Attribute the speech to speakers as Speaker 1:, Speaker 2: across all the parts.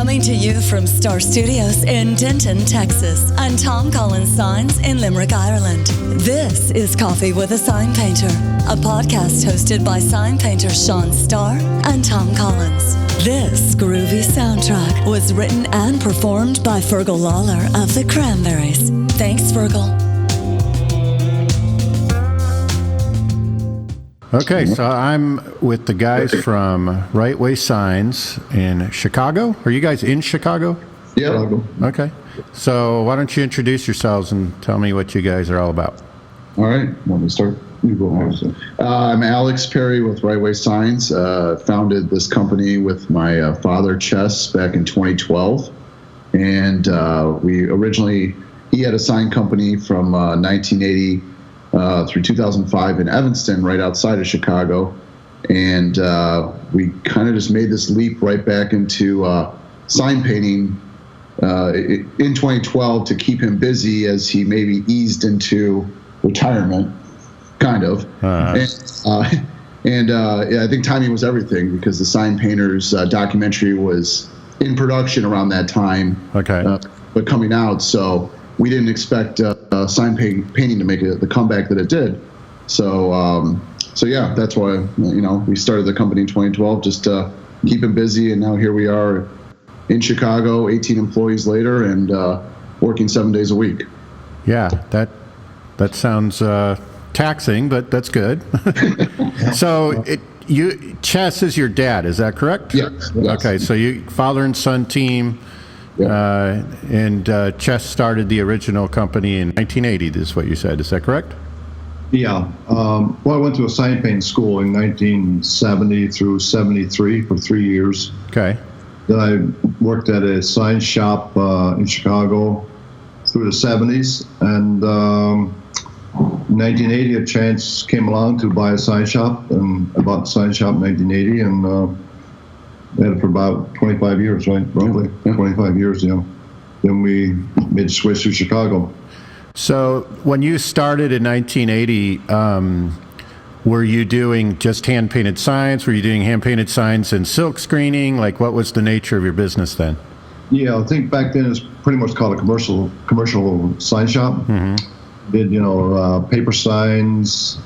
Speaker 1: Coming to you from Star Studios in Denton, Texas, and Tom Collins Signs in Limerick, Ireland. This is Coffee with a Sign Painter, a podcast hosted by sign painter Sean Starr and Tom Collins. This groovy soundtrack was written and performed by Fergal Lawler of the Cranberries. Thanks, Fergal.
Speaker 2: Okay, so I'm with the guys from Right Way Signs in Chicago. Are you guys in Chicago?
Speaker 3: Yeah.
Speaker 2: Okay. So why don't you introduce yourselves and tell me what you guys are all about?
Speaker 3: All right. Want me to start? You go ahead. I'm Alex Perry with Right Way Signs. Founded this company with my father, Chess, back in 2012. And he had a sign company from 1980 through 2005 in Evanston, right outside of Chicago. And we kind of just made this leap right back into sign painting in 2012 to keep him busy as he maybe eased into retirement, kind of. Uh-huh. I think timing was everything, because the Sign Painters documentary was in production around that time, but coming out. So we didn't expect sign painting to make the comeback that it did. So yeah, that's why we started the company in 2012 just to keep him busy, and now here we are in Chicago, 18 employees later, and working 7 days a week.
Speaker 2: Yeah, that sounds taxing, but that's good. So Chess is your dad, is that correct?
Speaker 3: Yes.
Speaker 2: Okay, so you father and son team. Yeah. And Chess started the original company in 1980, is what you said. Is that correct?
Speaker 4: Yeah. Well, I went to a sign painting school in 1970 through 73 for 3 years.
Speaker 2: Okay.
Speaker 4: Then I worked at a sign shop in Chicago through the 70s. And in 1980, a chance came along to buy a sign shop. And I bought the sign shop in 1980. And had it for about 25 years, right? Roughly 25 years, Then we made the switch to Chicago.
Speaker 2: So when you started in 1980, were you doing just hand-painted signs? Were you doing hand-painted signs and silk screening? Like, what was the nature of your business then?
Speaker 4: Yeah, I think back then it was pretty much called a commercial sign shop. Mm-hmm. Did, paper signs,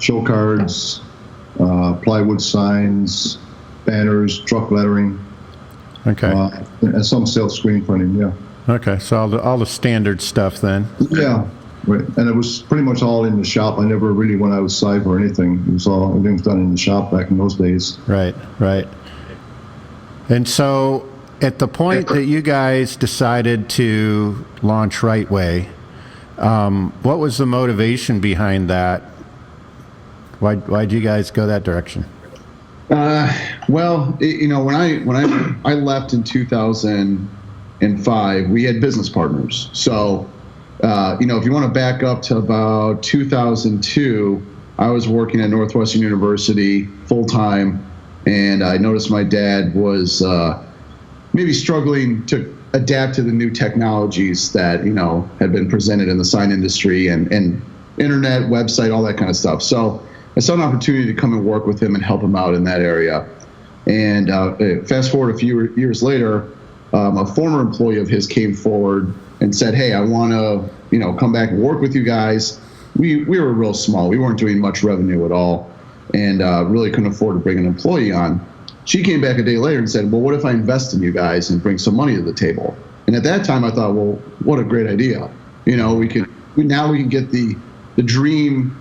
Speaker 4: show cards, plywood signs, banners, truck lettering.
Speaker 2: Okay.
Speaker 4: And some silk screen printing, yeah.
Speaker 2: Okay, so all the standard stuff then.
Speaker 4: Yeah, right. And it was pretty much all in the shop. I never really went outside for anything. Everything was done in the shop back in those days.
Speaker 2: Right. And so at the point that you guys decided to launch Right Way, what was the motivation behind that? Why'd you guys go that direction?
Speaker 3: Well, when I left in 2005, we had business partners. So, if you want to back up to about 2002, I was working at Northwestern University full time, and I noticed my dad was maybe struggling to adapt to the new technologies that had been presented in the sign industry and internet, website, all that kind of stuff. So I saw an opportunity to come and work with him and help him out in that area. And fast forward a few years later, a former employee of his came forward and said, "Hey, I want to, come back and work with you guys." We were real small. We weren't doing much revenue at all, and really couldn't afford to bring an employee on. She came back a day later and said, "Well, what if I invest in you guys and bring some money to the table?" And at that time, I thought, "Well, what a great idea! We can get the dream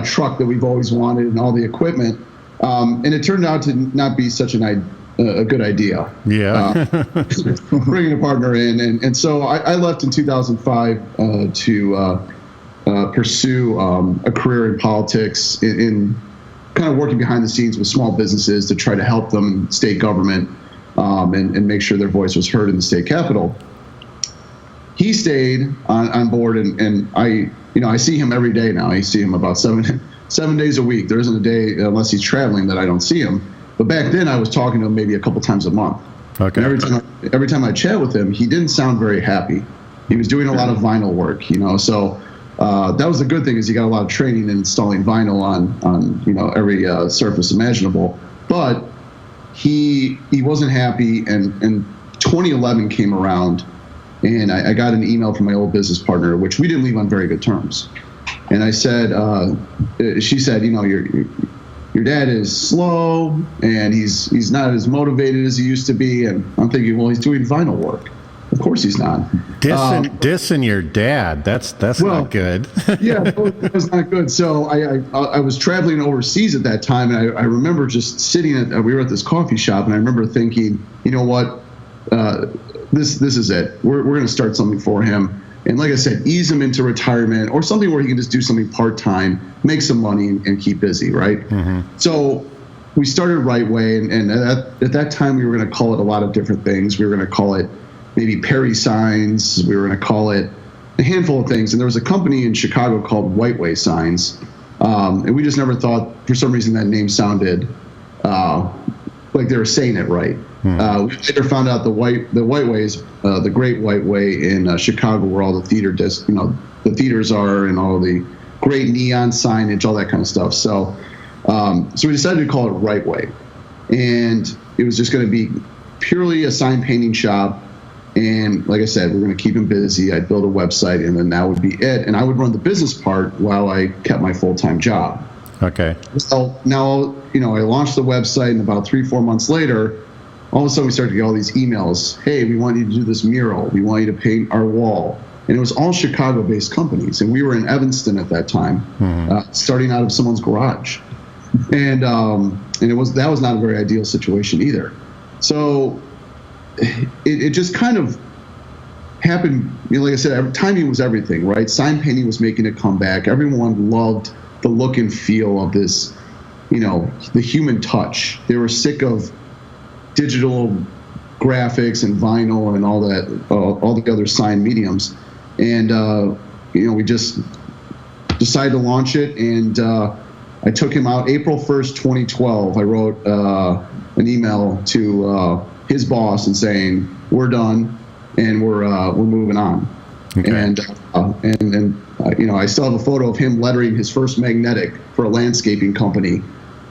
Speaker 3: truck that we've always wanted and all the equipment." And it turned out to not be such a good idea.
Speaker 2: Yeah.
Speaker 3: Bringing a partner in. And so I left in 2005 to pursue a career in politics, in kind of working behind the scenes with small businesses to try to help them, state government, and make sure their voice was heard in the state capitol. He stayed on board, and I see him every day now. I see him about seven days a week. There isn't a day, unless he's traveling, that I don't see him. But back then, I was talking to him maybe a couple times a month.
Speaker 2: Okay.
Speaker 3: And every time I chat with him, he didn't sound very happy. He was doing a lot of vinyl work, So that was the good thing, is he got a lot of training in installing vinyl on every surface imaginable. But he wasn't happy, and 2011 came around, and I got an email from my old business partner, which we didn't leave on very good terms. And I said, she said, your dad is slow and he's not as motivated as he used to be. And I'm thinking, well, he's doing vinyl work. Of course he's not.
Speaker 2: Dissing your dad. That's not good.
Speaker 3: Yeah, that was not good. So I was traveling overseas at that time, and I remember just sitting we were at this coffee shop, and I remember thinking, you know what, this is it. We're going to start something for him. And like I said, ease him into retirement or something where he can just do something part-time, make some money, and keep busy, right? Mm-hmm. So we started Right Way, and at that time we were going to call it a lot of different things. We were going to call it maybe Perry Signs. We were going to call it a handful of things. And there was a company in Chicago called White Way Signs. And we just never thought, for some reason, that name sounded like they were saying it right. We later found out the White Way is the Great White Way in Chicago, where all the the theaters are, and all the great neon signage, all that kind of stuff. So we decided to call it Right Way, and it was just going to be purely a sign painting shop. And like I said, we're going to keep him busy. I'd build a website, and then that would be it. And I would run the business part while I kept my full-time job.
Speaker 2: Okay.
Speaker 3: So now, I launched the website, and about 3-4 months later, all of a sudden we started to get all these emails. Hey, we want you to do this mural. We want you to paint our wall. And it was all Chicago-based companies. And we were in Evanston at that time, starting out of someone's garage. And that was not a very ideal situation either. So it just kind of happened. Like I said, timing was everything, right? Sign painting was making a comeback. Everyone loved the look and feel of this, the human touch. They were sick of digital graphics and vinyl and all the other sign mediums. And, we just decided to launch it. And I took him out April 1st, 2012. I wrote an email to his boss and saying, we're done and we're moving on. Okay. And I still have a photo of him lettering his first magnetic for a landscaping company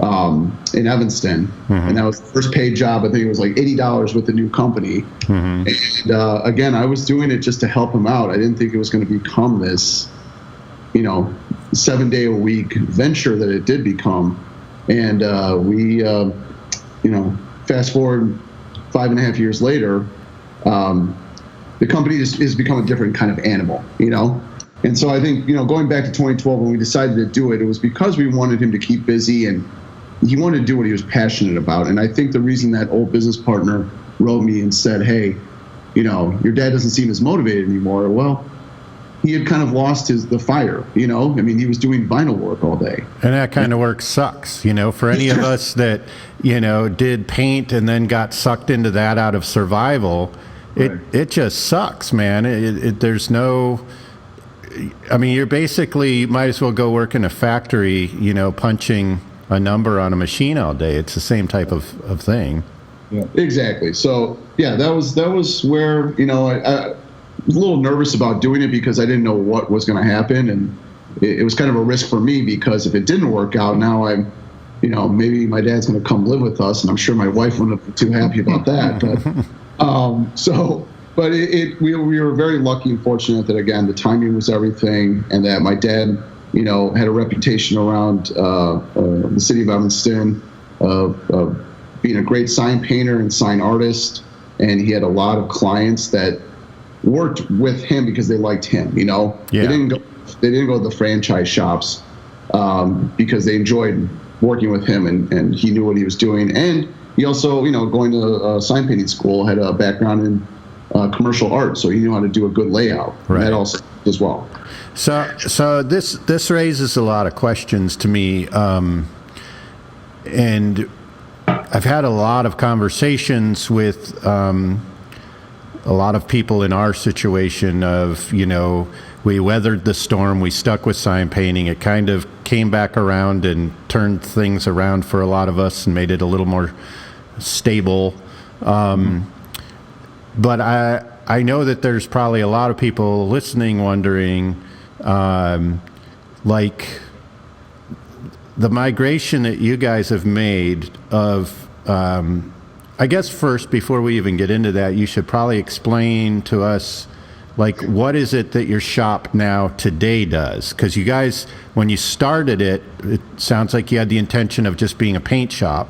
Speaker 3: in Evanston. Mm-hmm. And that was the first paid job. I think it was like $80 with the new company. Mm-hmm. And again, I was doing it just to help him out. I didn't think it was going to become this, 7-day-a-week venture that it did become. And we fast forward 5.5 years later, the company has become a different kind of animal, And so I think, going back to 2012 when we decided to do it, it was because we wanted him to keep busy and he wanted to do what he was passionate about. And I think the reason that old business partner wrote me and said, hey, your dad doesn't seem as motivated anymore. Well, he had kind of lost the fire, he was doing vinyl work all day. And
Speaker 2: that kind of work sucks, for any of us that, did paint and then got sucked into that out of survival. It just sucks, man. There's no, you're basically might as well go work in a factory, punching a number on a machine all day. It's the same type of thing.
Speaker 3: Yeah, exactly. So yeah, that was where, I was a little nervous about doing it because I didn't know what was going to happen. And it was kind of a risk for me because if it didn't work out, now I'm, maybe my dad's going to come live with us, and I'm sure my wife wouldn't be too happy about that. But we were very lucky and fortunate that, again, the timing was everything, and that my dad, had a reputation around the city of Evanston of being a great sign painter and sign artist, and he had a lot of clients that worked with him because they liked him. Yeah. They didn't go to the franchise shops because they enjoyed working with him, and he knew what he was doing. And he also, going to sign painting school, had a background in commercial art, so he knew how to do a good layout. Right. And that also as well.
Speaker 2: So this raises a lot of questions to me, and I've had a lot of conversations with a lot of people in our situation of, we weathered the storm, we stuck with sign painting. It kind of came back around and turned things around for a lot of us and made it a little more stable. But I know that there's probably a lot of people listening wondering, like the migration that you guys have made of, I guess first, before we even get into that, you should probably explain to us, like, what is it that your shop now today does? Because you guys, when you started it, it sounds like you had the intention of just being a paint shop.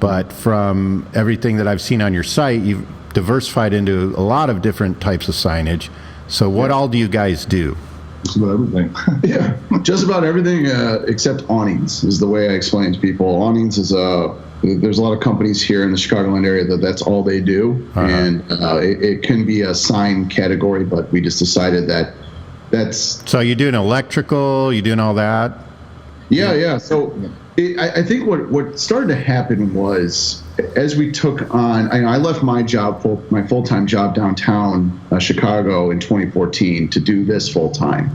Speaker 2: But from everything that I've seen on your site, you've diversified into a lot of different types of signage. So what all do you guys do?
Speaker 4: Just about everything.
Speaker 3: Yeah, just about everything except awnings is the way I explain to people. Awnings is there's a lot of companies here in the Chicagoland area that's all they do, and it can be a sign category, but we just decided that's.
Speaker 2: So you're doing electrical, you're doing all that?
Speaker 3: Yeah. So I think what started to happen was, as we took on, I left my job, my full-time job downtown Chicago in 2014 to do this full-time.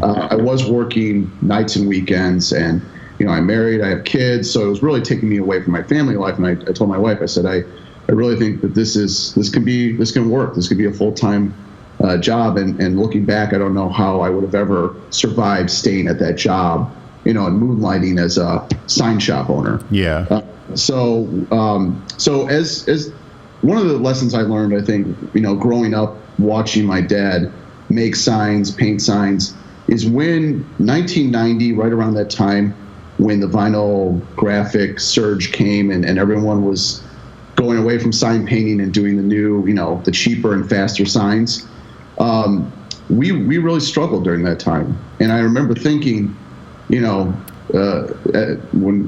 Speaker 3: I was working nights and weekends, and I'm married, I have kids, so it was really taking me away from my family life. And I told my wife, I said, I really think that this can work. This could be a full-time job. And looking back, I don't know how I would have ever survived staying at that job, and moonlighting as a sign shop owner.
Speaker 2: Yeah.
Speaker 3: So as one of the lessons I learned, I think, growing up watching my dad make signs, paint signs, is when 1990, right around that time, when the vinyl graphic surge came and everyone was going away from sign painting and doing the new, the cheaper and faster signs, we really struggled during that time. And I remember thinking, when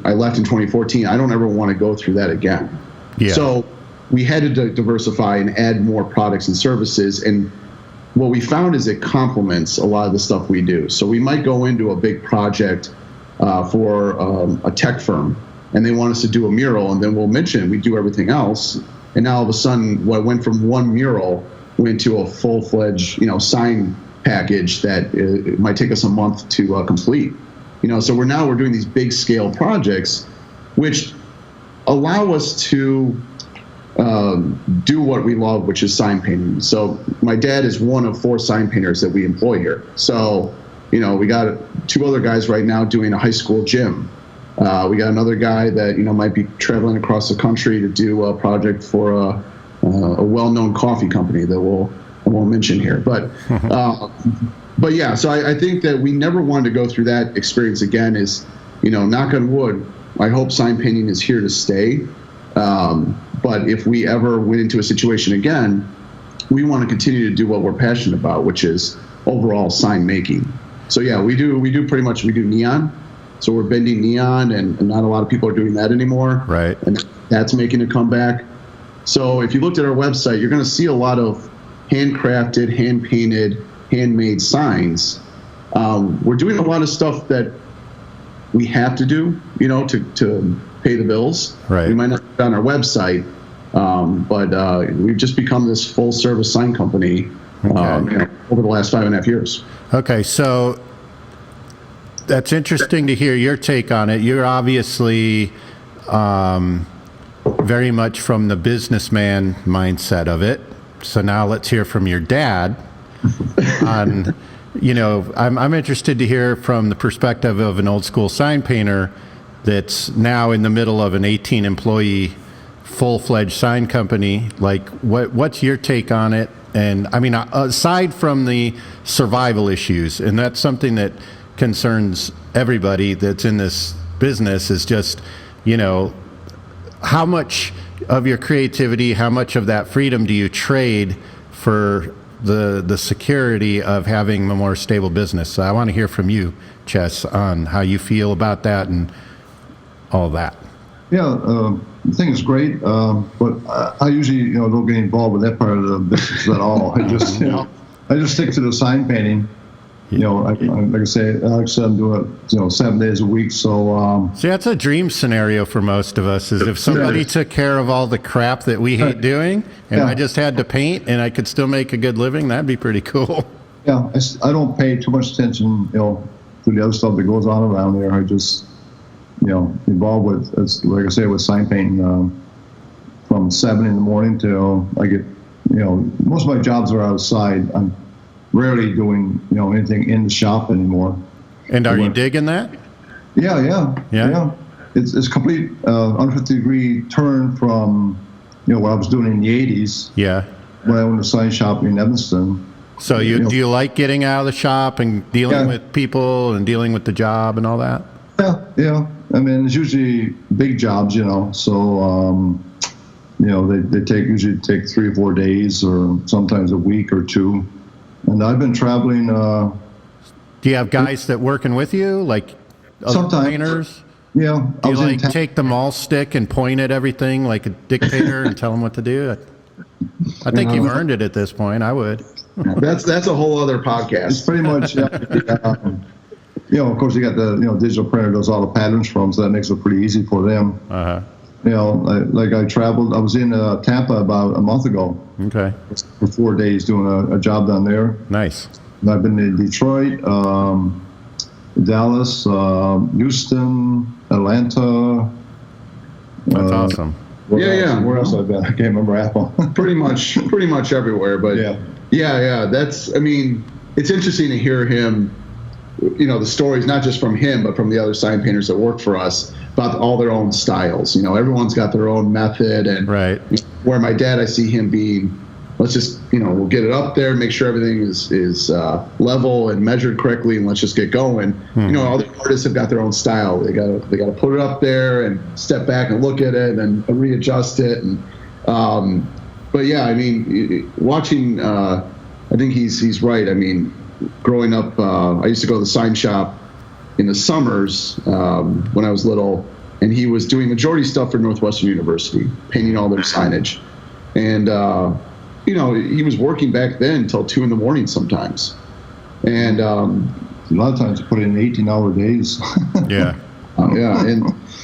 Speaker 3: I left in 2014, I don't ever want to go through that again.
Speaker 2: Yeah.
Speaker 3: So we had to diversify and add more products and services. And what we found is it complements a lot of the stuff we do. So we might go into a big project for a tech firm, and they want us to do a mural, and then we'll mention we do everything else. And now all of a sudden, what went from one mural went to a full-fledged, sign package that it might take us a month to complete. So we're doing these big scale projects, which allow us to do what we love, which is sign painting. So my dad is one of 4 sign painters that we employ here. So, we got 2 other guys right now doing a high school gym. We got another guy that, might be traveling across the country to do a project for a well-known coffee company that I won't mention here. But yeah, so I think that we never wanted to go through that experience again. Is, knock on wood, I hope sign painting is here to stay. But if we ever went into a situation again, we want to continue to do what we're passionate about, which is overall sign making. So yeah, we do neon. So we're bending neon, and not a lot of people are doing that anymore.
Speaker 2: Right.
Speaker 3: And that's making a comeback. So if you looked at our website, you're going to see a lot of handcrafted, hand-painted, handmade signs. We're doing a lot of stuff that we have to do, to pay the bills.
Speaker 2: Right.
Speaker 3: We might not put it on our website, but we've just become this full-service sign company over the last 5.5 years.
Speaker 2: Okay, so that's interesting to hear your take on it. You're obviously very much from the businessman mindset of it. So now let's hear from your dad on, I'm interested to hear from the perspective of an old school sign painter that's now in the middle of an 18 employee full-fledged sign company. Like, what's your take on it? And I mean, aside from the survival issues, and that's something that concerns everybody that's in this business, is just, how much of your creativity, how much of that freedom do you trade for the security of having a more stable business? So I want to hear from you, Chess, on how you feel about that and all that.
Speaker 4: Yeah, I think it's great, but I usually, don't get involved with that part of the business at all. I just stick to the sign painting. Like I say, Alex said, I'm doing it, 7 days a week. So,
Speaker 2: see, that's a dream scenario for most of us, is if somebody took care of all the crap that we hate doing, and I just had to paint and I could still make a good living, that'd be pretty cool.
Speaker 4: Yeah, I don't pay too much attention, to the other stuff that goes on around there. I just, involved with, like I say, with sign painting from 7 in the morning till I get, most of my jobs are outside. I'm rarely doing, anything in the shop anymore.
Speaker 2: And are you digging that?
Speaker 4: Yeah. It's complete 150-degree turn from what I was doing in the 80s
Speaker 2: Yeah.
Speaker 4: when I owned a sign shop in Evanston.
Speaker 2: So do you like getting out of the shop and dealing
Speaker 4: Yeah.
Speaker 2: with people and dealing with the job and all that?
Speaker 4: Yeah. I mean, it's usually big jobs, so, they usually take 3 or 4 days or sometimes a week or two. And I've been traveling,
Speaker 2: Do you have guys that working with you, like other
Speaker 4: Sometimes.
Speaker 2: painters?
Speaker 4: I
Speaker 2: Do you
Speaker 4: was in
Speaker 2: like take the maul stick and point at everything like a dictator and tell them what to do? I think you've earned it at this point. I would.
Speaker 3: That's a whole other
Speaker 4: It's
Speaker 3: podcast.
Speaker 4: pretty much, of course, you got the digital printer does all the patterns from, so that makes it pretty easy for them.
Speaker 2: Uh-huh.
Speaker 4: Like I traveled, I was in Tampa about a month ago
Speaker 2: Okay.
Speaker 4: for 4 days doing a job down there.
Speaker 2: Nice.
Speaker 4: And I've been in Detroit, Dallas, Houston, Atlanta.
Speaker 2: That's awesome.
Speaker 4: Where else I've been? I can't remember Apple.
Speaker 3: pretty much everywhere. But yeah. It's interesting to hear him, the stories, not just from him, but from the other sign painters that work for us about all their own styles. Everyone's got their own method. And
Speaker 2: Right.
Speaker 3: Where my dad, I see him being, let's just, we'll get it up there, make sure everything is level and measured correctly, and let's just get going. All the artists have got their own style. They got to put it up there and step back and look at it and readjust it. And but yeah, watching, I think he's right. Growing up, I used to go to the sign shop in the summers when I was little, and he was doing majority stuff for Northwestern University, painting all their signage. And he was working back then till 2 a.m. sometimes. And
Speaker 4: A lot of times you put in 18-hour days.
Speaker 2: Yeah.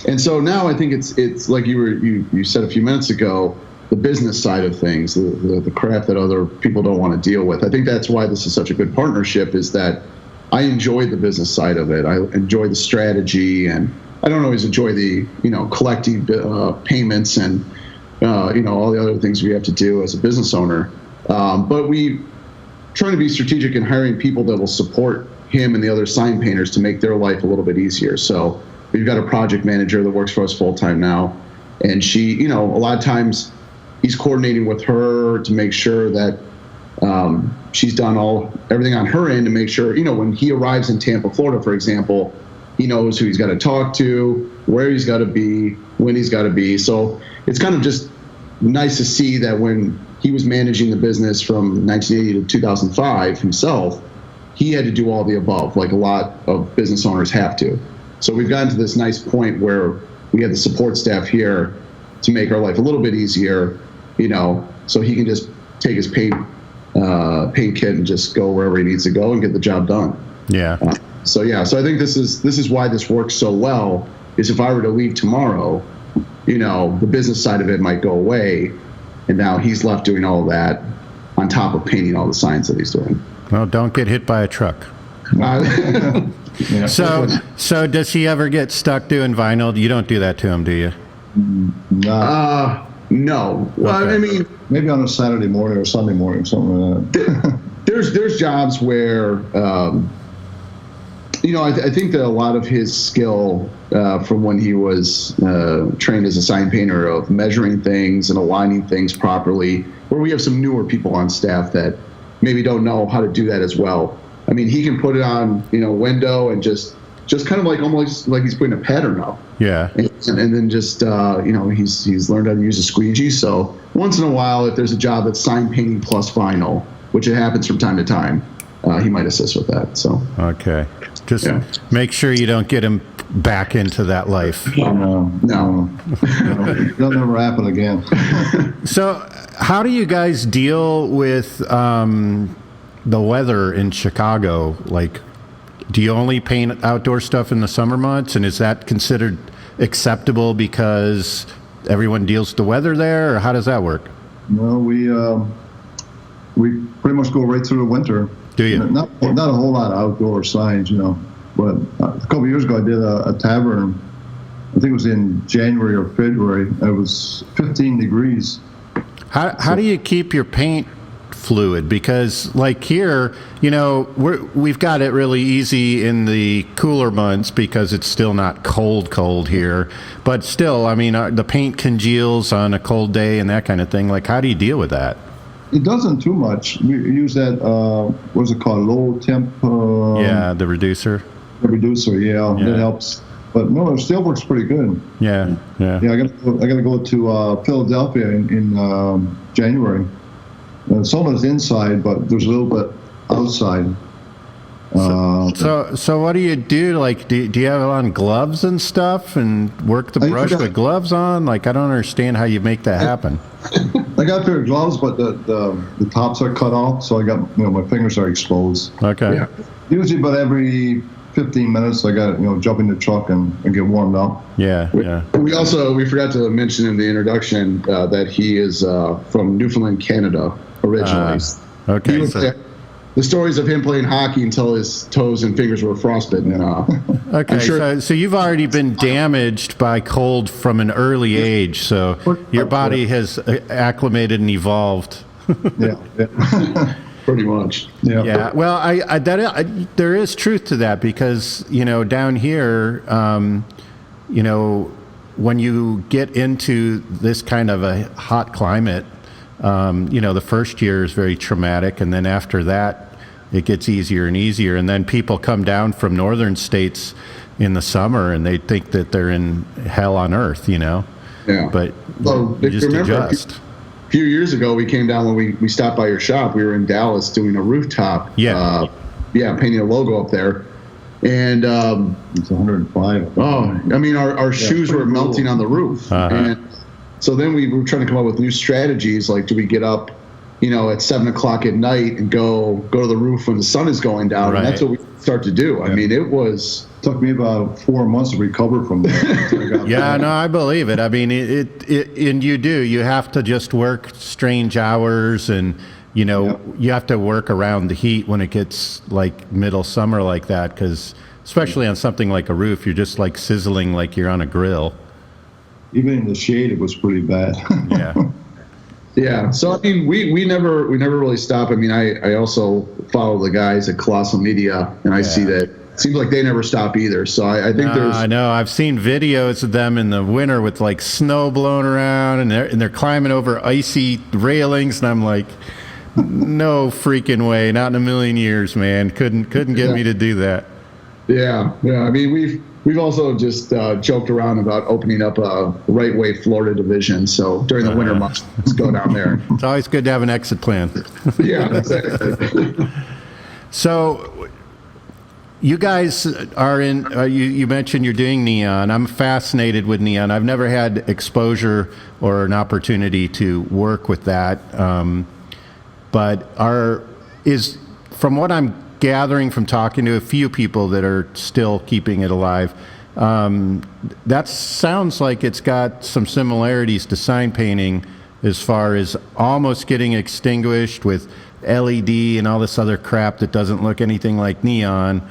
Speaker 3: and so now I think it's like you said a few minutes ago, the business side of things, the crap that other people don't want to deal with. I think that's why this is such a good partnership, is that I enjoy the business side of it. I enjoy the strategy, and I don't always enjoy the collecting payments and all the other things we have to do as a business owner. But we trying to be strategic in hiring people that will support him and the other sign painters to make their life a little bit easier. So we've got a project manager that works for us full time now, and she, a lot of times he's coordinating with her to make sure that she's done everything on her end to make sure, when he arrives in Tampa, Florida, for example, he knows who he's got to talk to, where he's got to be, when he's got to be. So it's kind of just nice to see that when he was managing the business from 1980 to 2005 himself, he had to do all the above, like a lot of business owners have to. So we've gotten to this nice point where we have the support staff here to make our life a little bit easier, so he can just take his paint kit and just go wherever he needs to go and get the job done.
Speaker 2: Yeah.
Speaker 3: So I think this is why this works so well, is if I were to leave tomorrow, the business side of it might go away, and now he's left doing all of that on top of painting all the signs that he's doing.
Speaker 2: Well, don't get hit by a truck. So does he ever get stuck doing vinyl? You don't do that to him, do you?
Speaker 3: No. Well,
Speaker 2: Okay.
Speaker 4: Maybe on a Saturday morning or Sunday morning, something like that.
Speaker 3: there's jobs where I think that a lot of his skill from when he was trained as a sign painter of measuring things and aligning things properly, where we have some newer people on staff that maybe don't know how to do that as well. He can put it on window and just kind of like almost like he's putting a pattern up.
Speaker 2: Yeah.
Speaker 3: And then just he's learned how to use a squeegee. So once in a while, if there's a job that's sign painting plus vinyl, which it happens from time to time, he might assist with that. So
Speaker 2: Okay. Just make sure you don't get him back into that life.
Speaker 3: No.
Speaker 4: That'll never happen again.
Speaker 2: So how do you guys deal with the weather in Chicago? Like, do you only paint outdoor stuff in the summer months, and is that considered acceptable because everyone deals with the weather there, or how does that work?
Speaker 4: No, we pretty much go right through the winter.
Speaker 2: Do you?
Speaker 4: Not a whole lot of outdoor signs, but a couple of years ago I did a tavern. I think it was in January or February. It was 15 degrees.
Speaker 2: How do you keep your paint fluid? Because like here, we've got it really easy in the cooler months because it's still not cold here. But still, I mean, the paint congeals on a cold day and that kind of thing. Like, how do you deal with that?
Speaker 4: It doesn't too much. We use that, what's it called, low temp?
Speaker 2: The reducer.
Speaker 4: The reducer, yeah, that helps. But no, it still works pretty good.
Speaker 2: Yeah.
Speaker 4: I gotta go to Philadelphia in January. Some of it's inside, but there's a little bit outside.
Speaker 2: So what do you do? Like, do you have on gloves and stuff and work the brush with gloves on? Like, I don't understand how you make that happen.
Speaker 4: I got a pair of gloves, but the tops are cut off, so I got my fingers are exposed.
Speaker 2: Okay.
Speaker 4: Yeah. Usually, about every 15 minutes, I got jump in the truck and get warmed up.
Speaker 2: Yeah.
Speaker 3: We forgot to mention in the introduction that he is from Newfoundland, Canada originally.
Speaker 2: Okay.
Speaker 3: The stories of him playing hockey until his toes and fingers were frostbitten.
Speaker 2: Okay, so you've already been damaged by cold from an early age. So your body has acclimated and evolved.
Speaker 3: Yeah. Pretty much.
Speaker 2: Yeah. Well, there is truth to that because down here, when you get into this kind of a hot climate, the first year is very traumatic, and then after that, it gets easier and easier. And then people come down from northern states in the summer, and they think that they're in hell on earth, Yeah.
Speaker 3: If
Speaker 2: But you just adjust.
Speaker 3: A few years ago, we came down when we stopped by your shop. We were in Dallas doing a rooftop. Painting a logo up there. And
Speaker 4: it's 105.
Speaker 3: Oh, I mean, our shoes were melting on the roof. And so then we were trying to come up with new strategies. Like, do we get up, at 7 o'clock at night and go to the roof when the sun is going down?
Speaker 2: Right.
Speaker 3: And that's what we start to do. I mean, it
Speaker 4: took me about 4 months to recover from that.
Speaker 2: Yeah, no, I believe it. I mean, and you have to just work strange hours, and you have to work around the heat when it gets like middle summer like that, because especially on something like a roof, you're just like sizzling like you're on a grill.
Speaker 4: Even in the shade, it was pretty bad.
Speaker 2: Yeah.
Speaker 3: Yeah. So I mean, we never really stop. I mean, I also follow the guys at Colossal Media, and I see that it seems like they never stop either. So I think there's.
Speaker 2: I know. I've seen videos of them in the winter with like snow blowing around, and they're climbing over icy railings, and I'm like, no freaking way, not in a million years, man. Couldn't get me to do that.
Speaker 3: Yeah. I mean, we've also just joked around about opening up a Right Way Florida division. So during the winter months, let's go down there.
Speaker 2: It's always good to have an exit plan.
Speaker 3: Yeah, exactly.
Speaker 2: So you guys are in, you mentioned you're doing neon. I'm fascinated with neon. I've never had exposure or an opportunity to work with that. But from what I'm gathering from talking to a few people that are still keeping it alive, that sounds like it's got some similarities to sign painting as far as almost getting extinguished with LED and all this other crap that doesn't look anything like neon.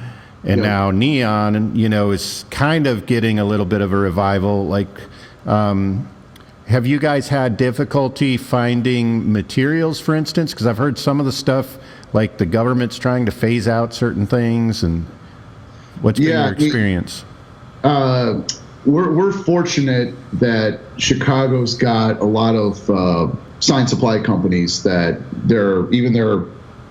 Speaker 2: And now neon, is kind of getting a little bit of a revival. Like, have you guys had difficulty finding materials, for instance? Because I've heard some of the stuff, like the government's trying to phase out certain things, and what's been your experience?
Speaker 3: We're fortunate that Chicago's got a lot of sign supply companies that their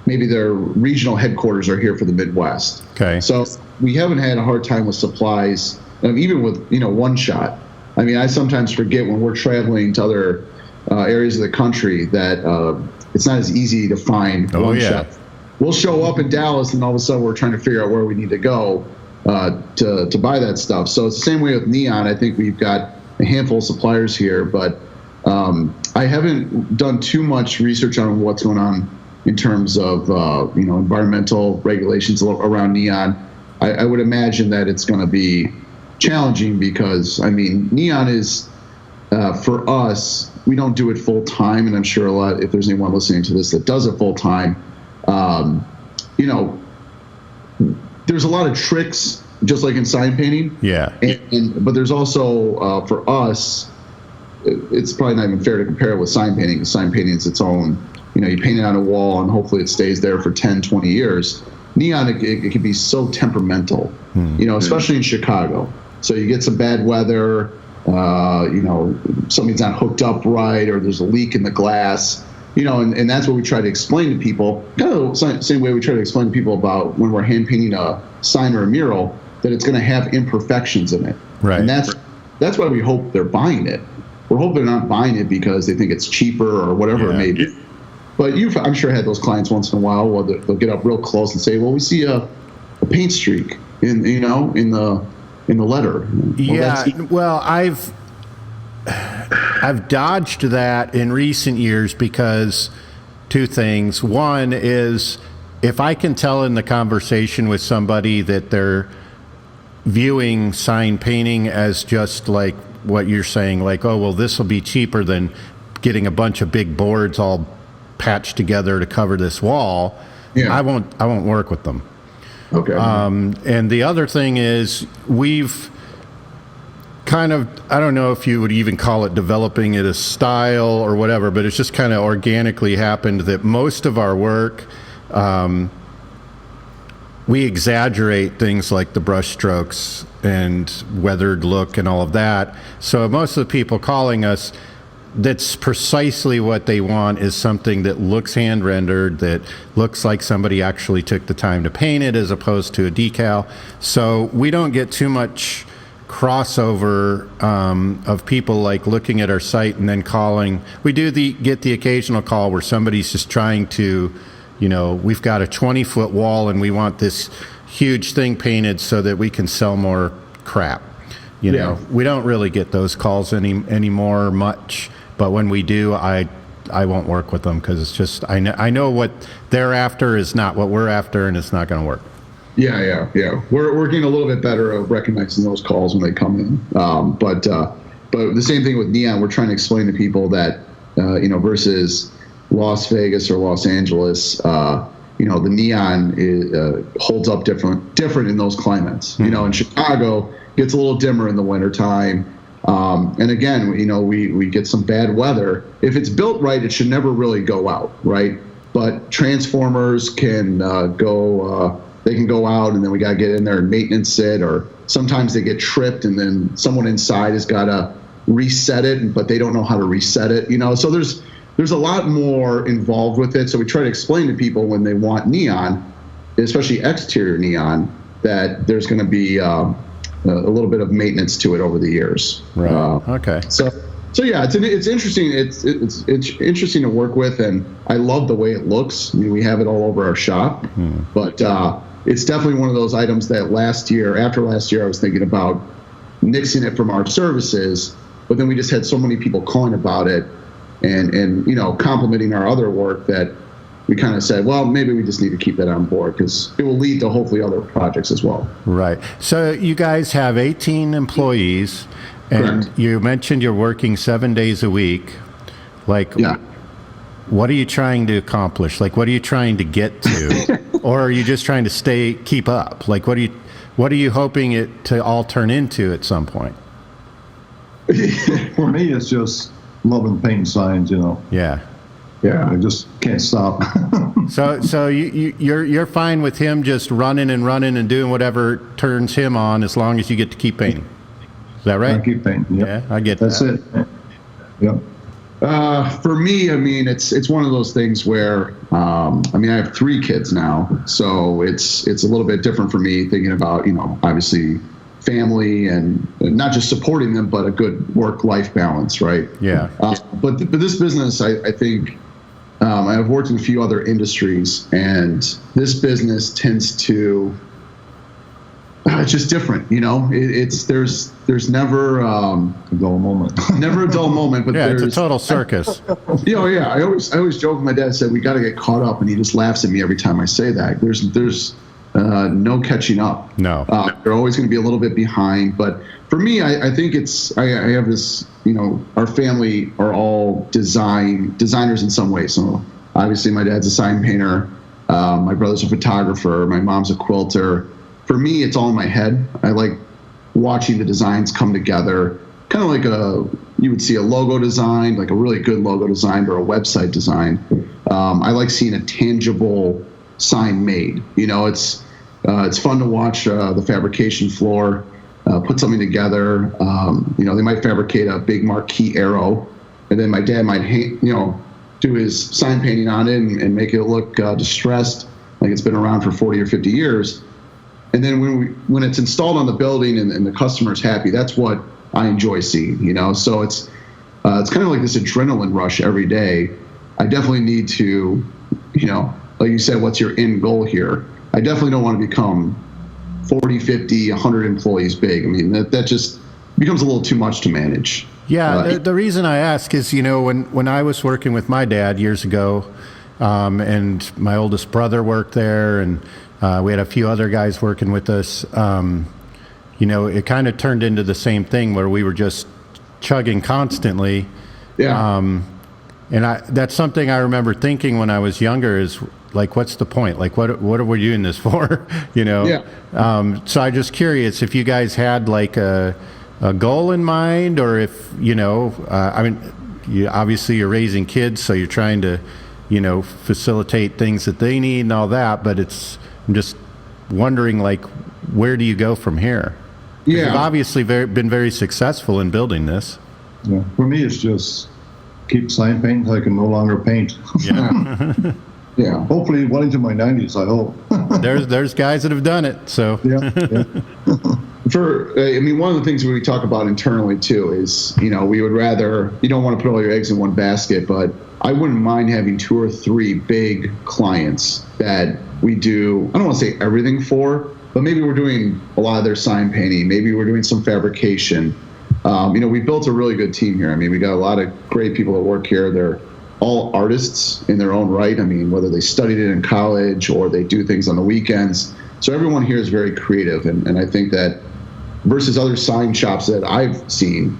Speaker 3: regional headquarters are here for the Midwest.
Speaker 2: Okay.
Speaker 3: So we haven't had a hard time with supplies, even with One Shot. I mean, I sometimes forget when we're traveling to other areas of the country that it's not as easy to find One Shot. We'll show up in Dallas, and all of a sudden we're trying to figure out where we need to go to buy that stuff. So it's the same way with neon. I think we've got a handful of suppliers here, but I haven't done too much research on what's going on in terms of environmental regulations around neon. I would imagine that it's going to be challenging because, I mean, neon is, for us, we don't do it full time, and I'm sure if there's anyone listening to this that does it full time, there's a lot of tricks, just like in sign painting.
Speaker 2: Yeah.
Speaker 3: But there's also, for us, it's probably not even fair to compare it with sign painting, because sign painting is its own you paint it on a wall and hopefully it stays there for 10, 20 years. Neon, it can be so temperamental, especially in Chicago. So you get some bad weather, something's not hooked up right, or there's a leak in the glass, and that's what we try to explain to people. Kind of the same way we try to explain to people about when we're hand painting a sign or a mural, that it's going to have imperfections in it.
Speaker 2: Right.
Speaker 3: And that's why we hope they're buying it. We're hoping they're not buying it because they think it's cheaper or whatever it may be. But I'm sure had those clients once in a while where they'll get up real close and say, "Well, we see a paint streak in the letter."
Speaker 2: Well, I've dodged that in recent years because two things. One is if I can tell in the conversation with somebody that they're viewing sign painting as just like what you're saying, like, oh, well, this will be cheaper than getting a bunch of big boards all patched together to cover this wall. Yeah. I won't work with them.
Speaker 3: Okay.
Speaker 2: And the other thing is we've kind of, I don't know if you would even call it developing it a style or whatever, but it's just kind of organically happened that most of our work, we exaggerate things like the brush strokes and weathered look and all of that. So most of the people calling us, that's precisely what they want, is something that looks hand rendered, that looks like somebody actually took the time to paint it as opposed to a decal. So we don't get too much crossover of people like looking at our site and then calling. We do get the occasional call where somebody's just trying to, we've got a 20-foot wall and we want this huge thing painted so that we can sell more crap. We don't really get those calls anymore much. But when we do, I won't work with them because it's just I know what they're after is not what we're after, and it's not going to work.
Speaker 3: Yeah. We're getting a little bit better at recognizing those calls when they come in. But the same thing with Neon. We're trying to explain to people that versus Las Vegas or Los Angeles, the Neon holds up different in those climates. In Chicago, gets a little dimmer in the wintertime. And again, we get some bad weather. If it's built right, it should never really go out, right? But transformers can go out, and then we got to get in there and maintenance it, or sometimes they get tripped, and then someone inside has got to reset it, but they don't know how to reset it. So there's a lot more involved with it. So we try to explain to people when they want neon, especially exterior neon, that there's going to be a little bit of maintenance to it over the years.
Speaker 2: Right. Okay.
Speaker 3: So yeah, it's interesting. It's interesting to work with, and I love the way it looks. I mean, we have it all over our shop, but it's definitely one of those items that after last year, I was thinking about nixing it from our services, but then we just had so many people calling about it and complimenting our other work that we kind of said, well, maybe we just need to keep that on board because it will lead to hopefully other projects as well.
Speaker 2: Right. So you guys have 18 employees, and
Speaker 3: Correct.
Speaker 2: You mentioned you're working 7 days a week.
Speaker 3: Yeah.
Speaker 2: What are you trying to accomplish? Like, what are you trying to get to? Or are you just trying to keep up? Like, what are you hoping it to all turn into at some point?
Speaker 4: For me, it's just loving painting signs,
Speaker 2: Yeah.
Speaker 3: Yeah.
Speaker 4: I just can't stop.
Speaker 2: So you're fine with him just running and doing whatever turns him on as long as you get to keep painting. Is that right?
Speaker 4: I keep painting. Yep.
Speaker 2: Yeah, I get
Speaker 4: That's
Speaker 2: that.
Speaker 4: it. Yep.
Speaker 3: For me, I mean, it's one of those things where, I have 3 kids now, so it's a little bit different for me thinking about, obviously family and not just supporting them, but a good work-life balance, right?
Speaker 2: Yeah.
Speaker 3: But this business, I think, I've worked in a few other industries, and this business tends to, it's just different, there's never
Speaker 4: A dull moment.
Speaker 3: never a dull moment, but
Speaker 2: Yeah,
Speaker 3: there's
Speaker 2: it's a total circus.
Speaker 3: Yeah. I always joke. My dad said we got to get caught up, and he just laughs at me every time I say that. There's no catching up.
Speaker 2: No.
Speaker 3: They're always going to be a little bit behind. But for me, I think I have this. Our family are all designers in some way. So obviously, my dad's a sign painter. My brother's a photographer. My mom's a quilter. For me, it's all in my head. I like watching the designs come together, kind of like you would see a logo design, like a really good logo design or a website design. I like seeing a tangible sign made. It's fun to watch the fabrication floor put something together. They might fabricate a big marquee arrow, and then my dad might do his sign painting on it and make it look distressed, like it's been around for 40 or 50 years. And then when it's installed on the building and the customer's happy, that's what I enjoy seeing. So it's kind of like this adrenaline rush every day. I definitely need to, like you said, what's your end goal here? I definitely don't want to become 40, 50, 100 employees big. I mean, that just becomes a little too much to manage.
Speaker 2: Yeah, the reason I ask is, when I was working with my dad years ago, and my oldest brother worked there, and we had a few other guys working with us, it kind of turned into the same thing where we were just chugging constantly.
Speaker 3: Yeah.
Speaker 2: And that's something I remember thinking when I was younger is, like, what's the point? Like, what are we doing this for?
Speaker 3: Yeah.
Speaker 2: So I'm just curious if you guys had like a goal in mind, or if, obviously you're raising kids, so you're trying to, facilitate things that they need and all that, but I'm just wondering, like, where do you go from here?
Speaker 3: Yeah.
Speaker 2: You've obviously been very successful in building this.
Speaker 4: Yeah. For me, it's just keep sign paint. I can no longer paint.
Speaker 2: Yeah.
Speaker 3: Yeah.
Speaker 4: Hopefully, well into my 90s, I hope.
Speaker 2: There's guys that have done it. So
Speaker 4: Yeah.
Speaker 3: One of the things we talk about internally too is, we would rather, you don't want to put all your eggs in one basket, but I wouldn't mind having 2 or 3 big clients that we do, I don't want to say everything for, but maybe we're doing a lot of their sign painting. Maybe we're doing some fabrication. We built a really good team here. I mean, we got a lot of great people that work here. They're all artists in their own right. I mean, whether they studied it in college or they do things on the weekends. So everyone here is very creative. And I think that versus other sign shops that I've seen,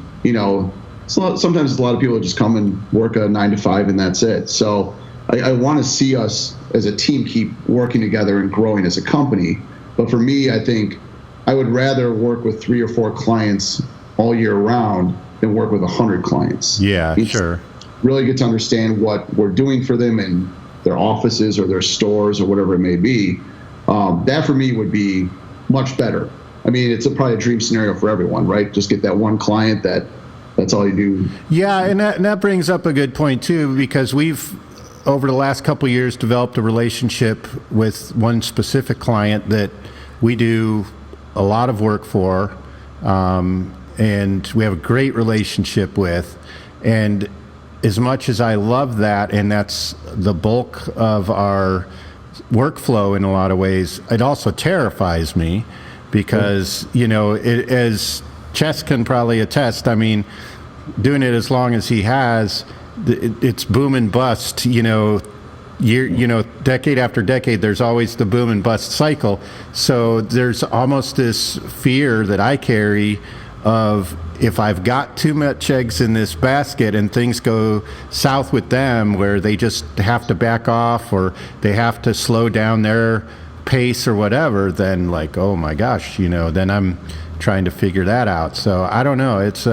Speaker 3: sometimes a lot of people just come and work a 9 to 5 and that's it. So I want to see us as a team keep working together and growing as a company. But for me, I think I would rather work with 3 or 4 clients all year round than work with 100 clients.
Speaker 2: Yeah, sure.
Speaker 3: Really get to understand what we're doing for them in their offices or their stores or whatever it may be. That for me would be much better. I mean, it's probably a dream scenario for everyone, right? Just get that one client that's all you do.
Speaker 2: Yeah, and that brings up a good point too, because we've, over the last couple of years, developed a relationship with one specific client that we do a lot of work for, and we have a great relationship with. And as much as I love that, and that's the bulk of our workflow in a lot of ways, it also terrifies me because, as Chess can probably attest, I mean, doing it as long as he has, it's boom and bust, decade after decade, there's always the boom and bust cycle. So there's almost this fear that I carry of, if I've got too much eggs in this basket and things go south with them, where they just have to back off or they have to slow down their pace or whatever, then like, oh my gosh, then I'm trying to figure that out. So I don't know. It's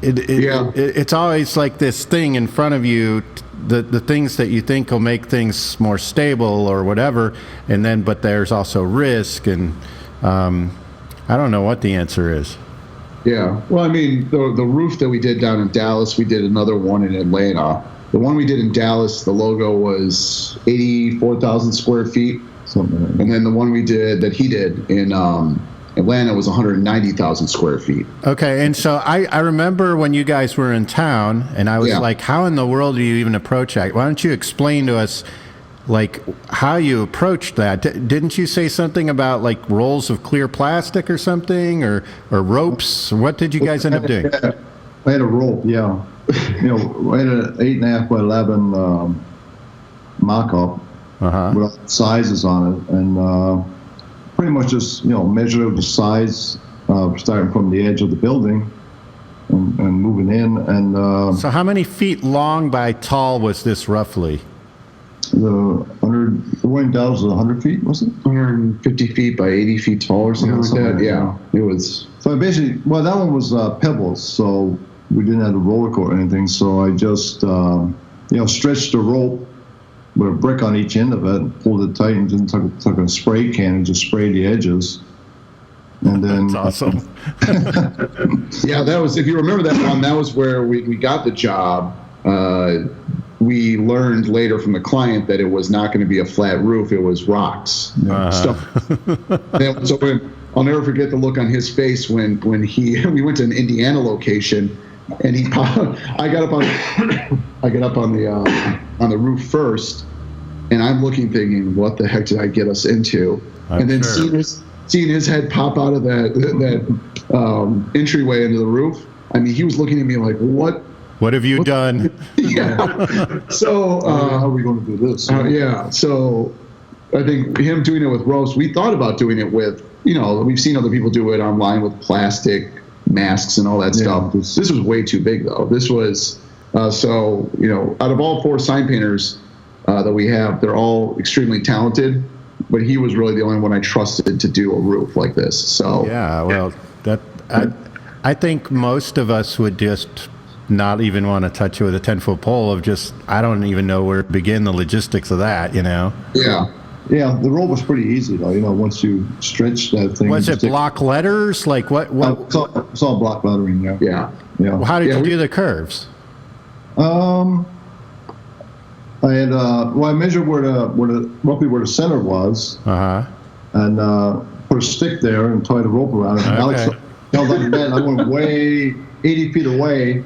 Speaker 2: it's always like this thing in front of you, the things that you think will make things more stable or whatever, and then but there's also risk, and I don't know what the answer is.
Speaker 3: Yeah. Well, I mean, the roof that we did down in Dallas, we did another one in Atlanta. The one we did in Dallas, the logo was 84,000 square feet.
Speaker 4: Something like that.
Speaker 3: And then the one that he did in Atlanta was 190,000 square feet.
Speaker 2: Okay, and so I remember when you guys were in town, and I was like, how in the world do you even approach that? Why don't you explain to us, like, how you approached that? Didn't you say something about, like, rolls of clear plastic or something, or ropes? What did you guys end up doing?
Speaker 4: I had a rope, yeah. I had an 8.5 by 11 mock-up with sizes on it, and pretty much just measure out the size starting from the edge of the building and moving in. And
Speaker 2: so how many feet long by tall was this roughly?
Speaker 4: The going down was 100 feet, was it?
Speaker 3: 150 feet by 80 feet tall or something like that. Yeah, it was.
Speaker 4: So basically, well, that one was pebbles, so we didn't have a roller coat or anything. So I just stretched the rope with a brick on each end of it, pulled it tight, and then took a spray can and just sprayed the edges. And then
Speaker 2: That's awesome.
Speaker 3: Yeah, that was, if you remember that one, that was where we got the job. We learned later from the client that it was not going to be a flat roof; it was rocks. Stuff. So I'll never forget the look on his face when we went to an Indiana location, and I got up on the roof first, and I'm looking, thinking, what the heck did I get us into? And then seeing his head pop out of that entryway into the roof. I mean, he was looking at me like, what?
Speaker 2: What have you done?
Speaker 3: Yeah. So
Speaker 4: how are we going to do this?
Speaker 3: yeah. So I think him doing it with ropes, we thought about doing it with, we've seen other people do it online with plastic masks and all that stuff. This was way too big, though. This was, out of all 4 sign painters that we have, they're all extremely talented, but he was really the only one I trusted to do a roof like this. So
Speaker 2: yeah, well, I think most of us would just not even want to touch it with a 10-foot pole of just, I don't even know where to begin the logistics of that,
Speaker 3: Yeah.
Speaker 4: Yeah, the rope was pretty easy, though, once you stretch that thing.
Speaker 2: Was it block letters? Like what?
Speaker 4: It's all block lettering, yeah.
Speaker 3: Yeah.
Speaker 2: Well, how did you do the curves?
Speaker 4: I had, I measured roughly where the center was. And put a stick there and tied a rope around it. And Alex held on the bed. I went way 80 feet away,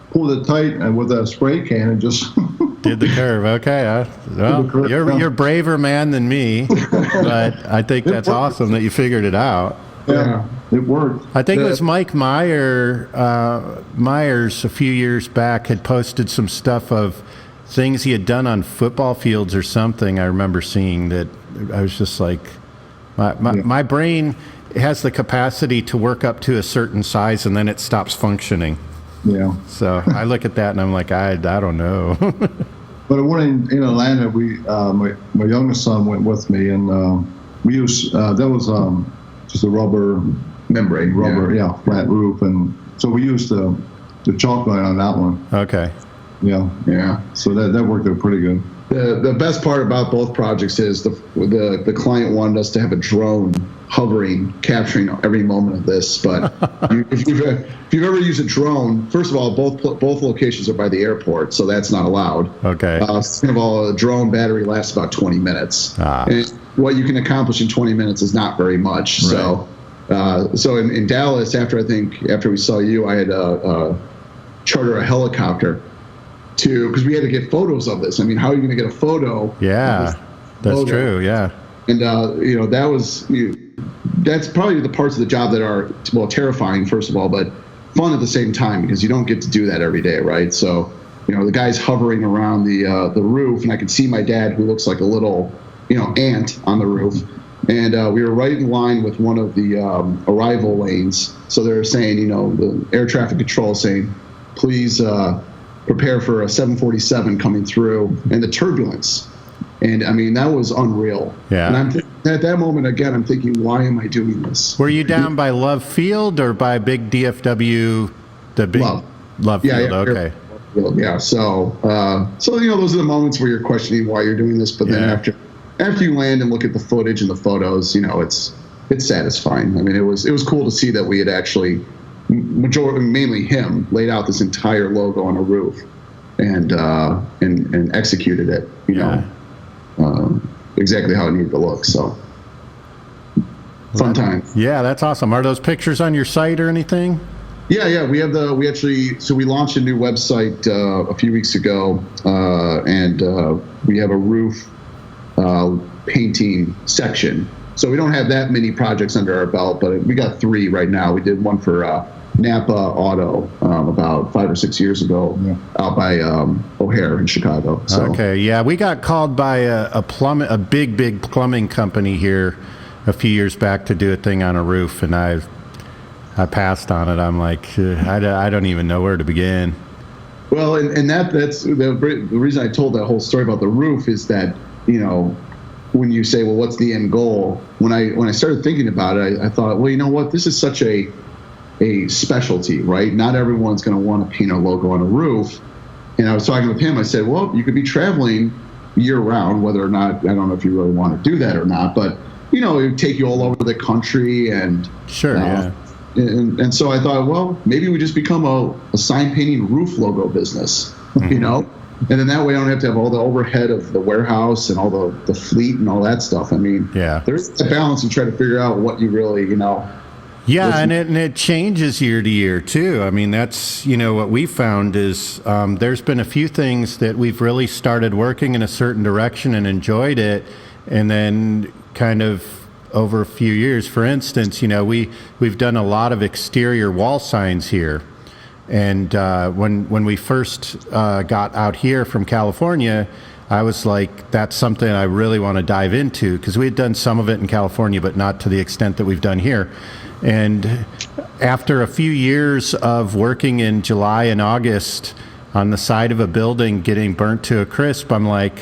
Speaker 4: pulled it tight, and with a spray can, and just
Speaker 2: did the curve. Okay, you're braver man than me, but I think that's awesome that you figured it out.
Speaker 4: Yeah, it worked.
Speaker 2: I think it was Mike Myers a few years back had posted some stuff of things he had done on football fields or something. I remember seeing that. I was just like, my brain has the capacity to work up to a certain size and then it stops functioning.
Speaker 4: Yeah.
Speaker 2: So I look at that and I'm like, I don't know.
Speaker 4: But when in Atlanta, we my youngest son went with me, and we used that was just a rubber
Speaker 3: membrane,
Speaker 4: flat roof, and so we used the chalk line on that one.
Speaker 2: Okay.
Speaker 3: Yeah.
Speaker 4: So that worked out pretty good.
Speaker 3: The best part about both projects is the client wanted us to have a drone hovering, capturing every moment of this. But if you've ever used a drone, first of all, both locations are by the airport, so that's not allowed.
Speaker 2: Okay.
Speaker 3: Second of all, a drone battery lasts about 20 minutes. And what you can accomplish in 20 minutes is not very much. Right. So in Dallas, after we saw you, I had charter a helicopter because we had to get photos of this. I mean, how are you going to get a photo?
Speaker 2: Yeah, that's true. Yeah.
Speaker 3: And that's probably the parts of the job that are, well, terrifying, first of all, but fun at the same time, because you don't get to do that every day, right? So, the guy's hovering around the roof, and I could see my dad, who looks like a little, ant on the roof. And we were right in line with one of the arrival lanes. So they're saying, the air traffic control saying, please prepare for a 747 coming through, and the turbulence. And I mean, that was unreal.
Speaker 2: Yeah.
Speaker 3: And at that moment, again, I'm thinking, why am I doing this?
Speaker 2: Were you down by Love Field or by big DFW? The big Love Field.
Speaker 3: Yeah,
Speaker 2: okay.
Speaker 3: Yeah. So those are the moments where you're questioning why you're doing this. But then after you land and look at the footage and the photos, it's satisfying. I mean, it was cool to see that we had actually, mainly him, laid out this entire logo on a roof and executed it. Exactly how it needed to look. So fun time.
Speaker 2: Yeah, that's awesome. Are those pictures on your site or anything?
Speaker 3: Yeah. We launched a new website a few weeks ago, and we have a roof painting section. So we don't have that many projects under our belt, but we got 3 right now. We did one for Napa Auto about 5 or 6 years ago out by O'Hare in Chicago. So.
Speaker 2: Okay, yeah, we got called by a big plumbing company here a few years back to do a thing on a roof, and I passed on it. I'm like, I don't even know where to begin.
Speaker 3: Well, and that's the reason I told that whole story about the roof is that when you say, well, what's the end goal? When I started thinking about it, I thought, well, you know what? This is such a specialty, right? Not everyone's going to want to paint a logo on a roof. And I was talking with him. I said, well, you could be traveling year round, whether or not, I don't know if you really want to do that or not, but, it would take you all over the country. And
Speaker 2: Sure, yeah.
Speaker 3: And so I thought, well, maybe we just become a sign painting roof logo business, And then that way I don't have to have all the overhead of the warehouse and all the fleet and all that stuff. I mean, there's a balance. You try to figure out what you really,
Speaker 2: Yeah, and it changes year to year, too. I mean, that's, what we found is there's been a few things that we've really started working in a certain direction and enjoyed it. And then kind of over a few years, for instance, we've done a lot of exterior wall signs here. And when we first got out here from California, I was like, that's something I really want to dive into, because we had done some of it in California, but not to the extent that we've done here. And after a few years of working in July and August on the side of a building getting burnt to a crisp, I'm like,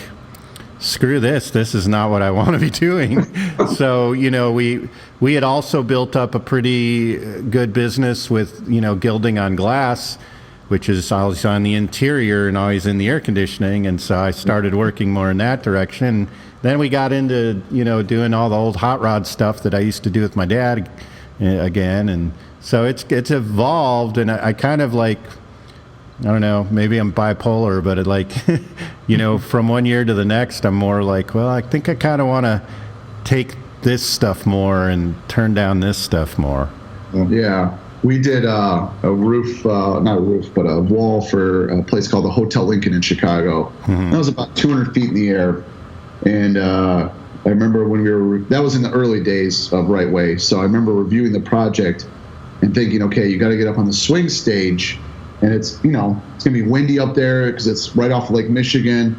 Speaker 2: screw this. This is not what I want to be doing. So, we had also built up a pretty good business with, gilding on glass, which is always on the interior and always in the air conditioning. And so I started working more in that direction. Then we got into, doing all the old hot rod stuff that I used to do with my dad again. And so it's evolved, and I kind of like, I don't know, maybe I'm bipolar, but it like, from one year to the next, I'm more like, well, I think I kind of want to take this stuff more and turn down this stuff more.
Speaker 3: Yeah. We did a roof, not a roof, but a wall for a place called the Hotel Lincoln in Chicago. That was about 200 feet in the air. And I remember when that was in the early days of Right Way. So I remember reviewing the project and thinking, okay, you got to get up on the swing stage. And it's, it's going to be windy up there because it's right off Lake Michigan.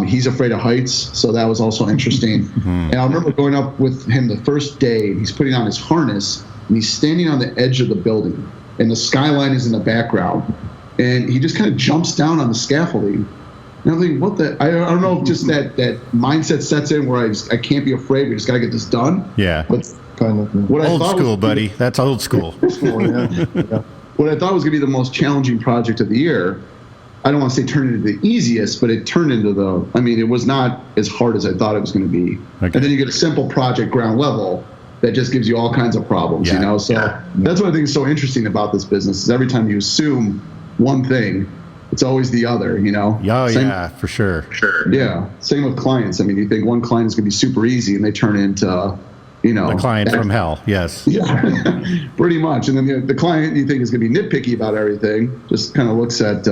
Speaker 3: He's afraid of heights, so that was also interesting. And I remember going up with him the first day, and he's putting on his harness, and he's standing on the edge of the building, and the skyline is in the background. And he just kind of jumps down on the scaffolding. And I'm thinking, what the? I don't know if just that mindset sets in where I can't be afraid. We just got to get this done.
Speaker 2: Yeah.
Speaker 3: But
Speaker 4: Kind of.
Speaker 3: what I
Speaker 2: Old
Speaker 3: thought
Speaker 2: school,
Speaker 3: was,
Speaker 2: buddy. That's old school.
Speaker 3: What I thought was going to be the most challenging project of the year, I don't want to say turned into the easiest, but it turned into it was not as hard as I thought it was going to be.
Speaker 2: Okay.
Speaker 3: And then you get a simple project ground level that just gives you all kinds of problems, So that's what I think is so interesting about this business is every time you assume one thing, it's always the other,
Speaker 2: Oh, yeah, for sure.
Speaker 3: Yeah. Same with clients. I mean, you think one client is going to be super easy and they turn into,
Speaker 2: A client from hell, yes.
Speaker 3: Yeah, pretty much. And then the client you think is going to be nitpicky about everything just kind of looks at,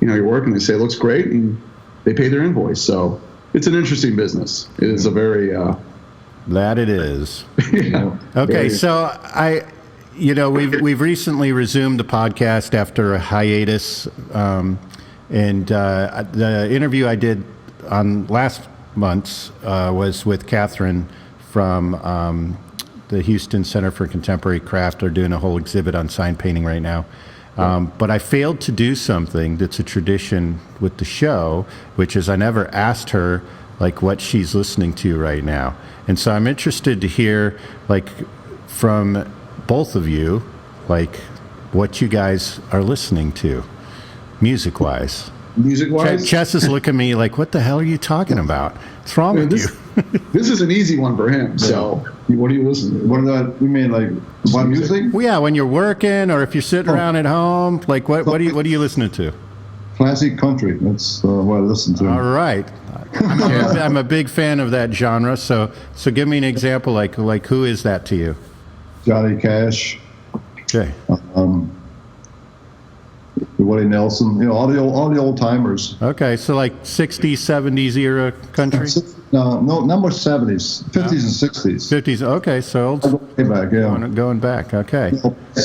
Speaker 3: your work and they say it looks great and they pay their invoice. So it's an interesting business. It is a very...
Speaker 2: That it is.
Speaker 3: yeah.
Speaker 2: Okay, so we've recently resumed the podcast after a hiatus. And the interview I did on last month's was with Catherine from the Houston Center for Contemporary Craft. They're doing a whole exhibit on sign painting right now. But I failed to do something that's a tradition with the show, which is I never asked her like what she's listening to right now. And so I'm interested to hear like from both of you, like what you guys are listening to music-wise.
Speaker 3: Music-wise?
Speaker 2: Chess is looking at me like, what the hell are you talking about? What's wrong with you?
Speaker 3: This is an easy one for him. So what do you listen to?
Speaker 4: What you mean, like what music?
Speaker 2: Well, yeah, when you're working or if you're sitting around at home, like what are you listening to?
Speaker 4: Classic country. That's what I listen to.
Speaker 2: All right. I'm a big fan of that genre. So give me an example. Like who is that to you?
Speaker 4: Johnny Cash.
Speaker 2: Okay.
Speaker 4: Willie Nelson. All the old timers.
Speaker 2: Okay. So like 60s, 70s era country.
Speaker 4: No, number 70s, 50s and 60s.
Speaker 2: 50s. Okay. So
Speaker 4: Way back, yeah.
Speaker 2: Going back. Okay.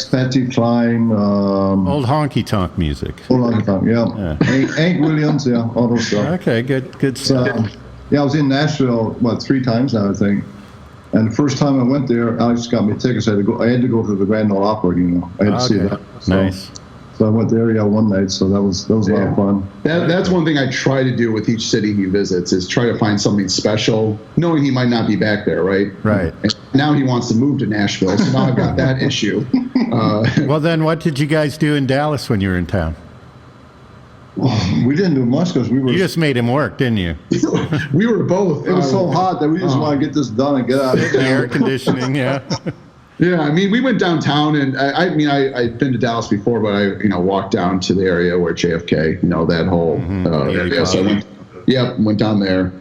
Speaker 4: Patsy Cline.
Speaker 2: Old honky tonk music.
Speaker 4: Old honky tonk, yeah. Hank Williams, yeah, all those stuff.
Speaker 2: Okay. Good stuff.
Speaker 4: I was in Nashville 3 times now, I think. And the first time I went there, Alex got me tickets. I had to go to the Grand Ole Opry, I had to see that.
Speaker 2: Nice.
Speaker 4: So I went there, one night. So that was a lot of fun.
Speaker 3: That's one thing I try to do with each city he visits is try to find something special, knowing he might not be back there, right?
Speaker 2: Right.
Speaker 3: And now he wants to move to Nashville, so now I've got that issue.
Speaker 2: Well, then what did you guys do in Dallas when you were in town?
Speaker 4: We didn't do much because we were.
Speaker 2: You just made him work, didn't you?
Speaker 3: We were both.
Speaker 4: It was so hot that we just want to get this done and get out of
Speaker 2: The air
Speaker 4: here.
Speaker 2: conditioning, yeah.
Speaker 3: Yeah, I mean, we went downtown, and I'd been to Dallas before, but I walked down to the area where JFK, that whole area. So went down there.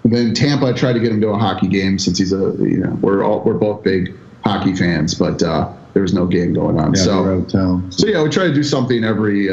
Speaker 3: Then Tampa, I tried to get him to a hockey game since he's we're both big hockey fans, but there was no game going on.
Speaker 4: Yeah,
Speaker 3: so
Speaker 4: we're out of town.
Speaker 3: So we try to do something every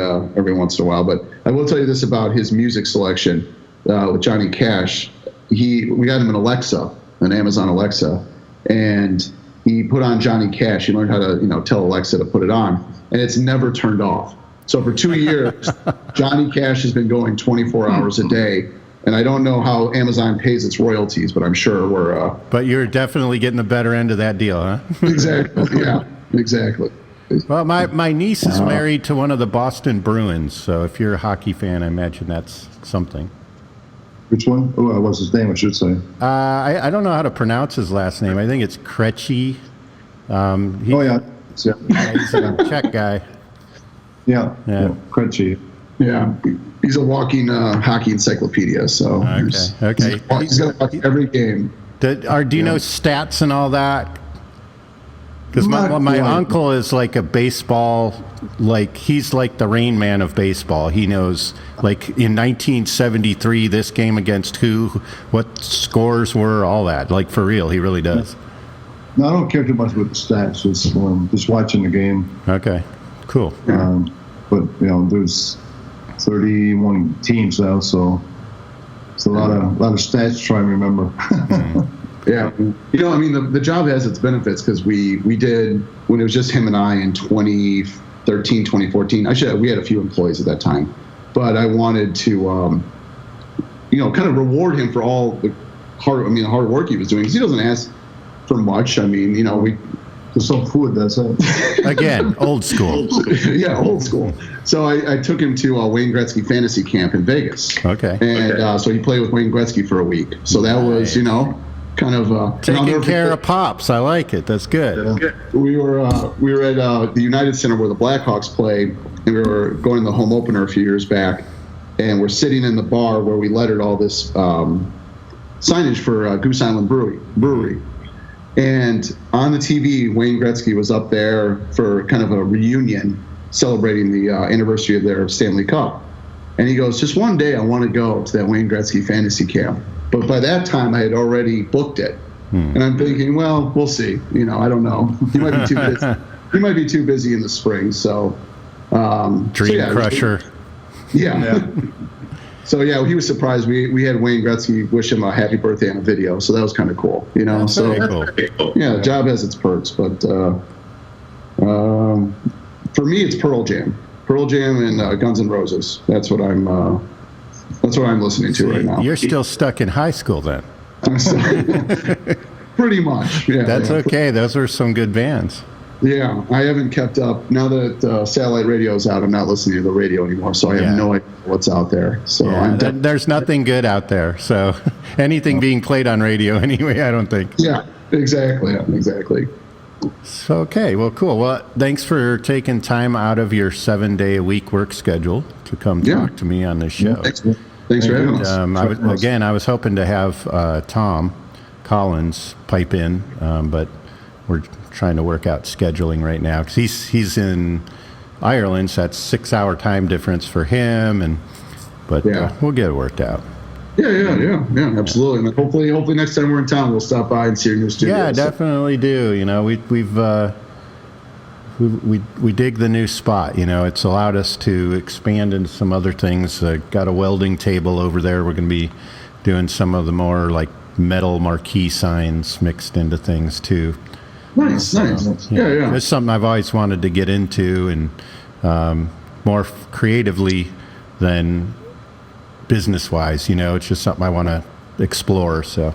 Speaker 3: once in a while. But I will tell you this about his music selection with Johnny Cash. We got him an Amazon Alexa, and he put on Johnny Cash. He learned how to tell Alexa to put it on, and it's never turned off. So for 2 years, Johnny Cash has been going 24 hours a day. And I don't know how Amazon pays its royalties, but I'm sure we're.
Speaker 2: But you're definitely getting the better end of that deal, huh?
Speaker 3: Exactly. Yeah. Exactly.
Speaker 2: Well, my niece is married to one of the Boston Bruins, so if you're a hockey fan, I imagine that's something.
Speaker 4: Which one? Oh, what's his name? I should say.
Speaker 2: I don't know how to pronounce his last name. I think it's Krejci.
Speaker 4: Yeah.
Speaker 2: He's a Czech guy.
Speaker 4: Yeah. Krejci.
Speaker 3: Yeah. He's a walking hockey encyclopedia. So
Speaker 2: Okay.
Speaker 3: He's going to watch every game.
Speaker 2: Do you know stats and all that? Because my uncle is like a baseball, he's like the Rain Man of baseball. He knows, in 1973, this game against who, what scores were, all that. For real, he really does.
Speaker 4: No, I don't care too much with the stats. It's just watching the game.
Speaker 2: Okay, cool.
Speaker 4: But there's 31 teams now, so it's a lot of stats to try and remember.
Speaker 3: Yeah. The job has its benefits because we did, when it was just him and I in 2013, 2014, we had a few employees at that time, but I wanted to, kind of reward him for all the hard work he was doing, because he doesn't ask for much.
Speaker 4: Just some food, that's it.
Speaker 2: Again, old school.
Speaker 3: Yeah, old school. So I took him to Wayne Gretzky Fantasy Camp in Vegas.
Speaker 2: Okay.
Speaker 3: And so he played with Wayne Gretzky for a week. So that was, kind of
Speaker 2: taking care of Pops. I like it. That's good.
Speaker 3: Yeah. We were at the United Center where the Blackhawks play, and we were going to the home opener a few years back, and we're sitting in the bar where we lettered all this signage for Goose Island Brewery. And on the TV, Wayne Gretzky was up there for kind of a reunion celebrating the anniversary of their Stanley Cup. And he goes, just one day I want to go to that Wayne Gretzky fantasy camp. But by that time, I had already booked it. And I'm thinking, well, we'll see. I don't know. He might be too busy. He might be too busy in the spring. So,
Speaker 2: Dream crusher.
Speaker 3: Yeah. So he was surprised. We had Wayne Gretzky wish him a happy birthday on a video, so that was kind of cool.
Speaker 2: That's
Speaker 3: so
Speaker 2: very cool.
Speaker 3: Yeah, the job has its perks, but for me, it's Pearl Jam and Guns N' Roses. That's what I'm listening to right now.
Speaker 2: You're still stuck in high school then.
Speaker 3: Pretty much. Yeah.
Speaker 2: That's okay. Those are some good bands.
Speaker 3: Yeah, I haven't kept up. Now that satellite radio's out, I'm not listening to the radio anymore, so I have no idea what's out there. So
Speaker 2: there's nothing good out there. So anything being played on radio anyway, I don't think.
Speaker 3: Yeah, exactly.
Speaker 2: So, okay, well, cool. Well, thanks for taking time out of your 7-day-a-week work schedule to come talk to me on this show.
Speaker 3: Thanks for having us.
Speaker 2: I was hoping to have Tom Collins pipe in, but we're trying to work out scheduling right now because he's in Ireland, so that's 6-hour time difference for him, but we'll get it worked out.
Speaker 3: Yeah, absolutely. And hopefully next time we're in town, we'll stop by and see your new studio.
Speaker 2: Yeah, definitely do. We dig the new spot. It's allowed us to expand into some other things. Got a welding table over there. We're going to be doing some of the more metal marquee signs mixed into things too.
Speaker 3: Nice. Yeah.
Speaker 2: It's something I've always wanted to get into, and more creatively than business-wise. It's just something I want to explore. So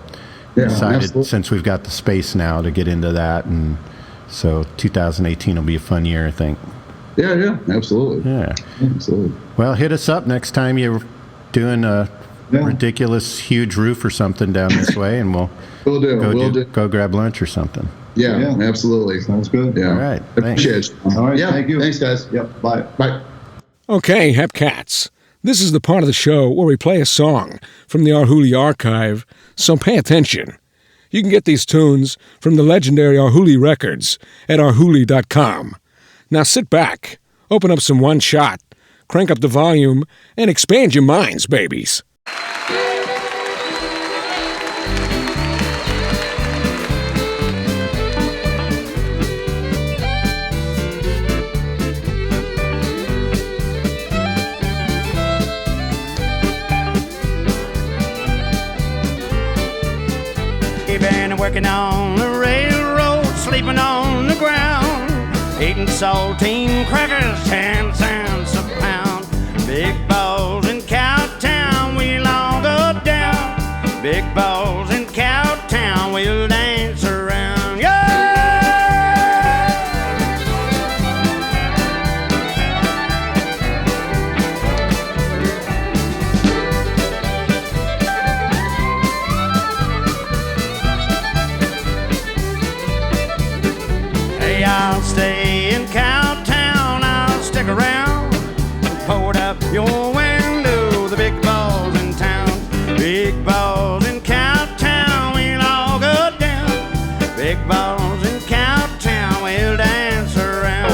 Speaker 2: decided since we've got the space now to get into that, and so 2018 will be a fun year, I think.
Speaker 3: Yeah, absolutely.
Speaker 2: Yeah.
Speaker 3: Absolutely.
Speaker 2: Well, hit us up next time you're doing a ridiculous huge roof or something down this way, and we'll go grab lunch or something.
Speaker 3: Yeah, absolutely.
Speaker 4: Sounds good.
Speaker 3: Yeah.
Speaker 2: All right.
Speaker 3: Appreciate it.
Speaker 4: All right.
Speaker 3: Yeah.
Speaker 4: Thank you.
Speaker 3: Thanks, guys.
Speaker 4: Yep. Bye.
Speaker 3: Bye.
Speaker 5: Okay, Hepcats. This is the part of the show where we play a song from the Arhoolie archive, so pay attention. You can get these tunes from the legendary Arhoolie Records at arhoolie.com. Now sit back, open up some One Shot, crank up the volume, and expand your minds, babies.
Speaker 6: Been working on the railroad, sleeping on the ground, eating saltine crackers, 10 cents a pound. Big balls in Cowtown, we'll all go down. Big balls in Cowtown, we'll dance around. Yeah! I'll stay in Cowtown, I'll stick around. Hold up your window, the big balls in town. Big balls in Cowtown, we'll all go down. Big balls in Cowtown, we'll dance around.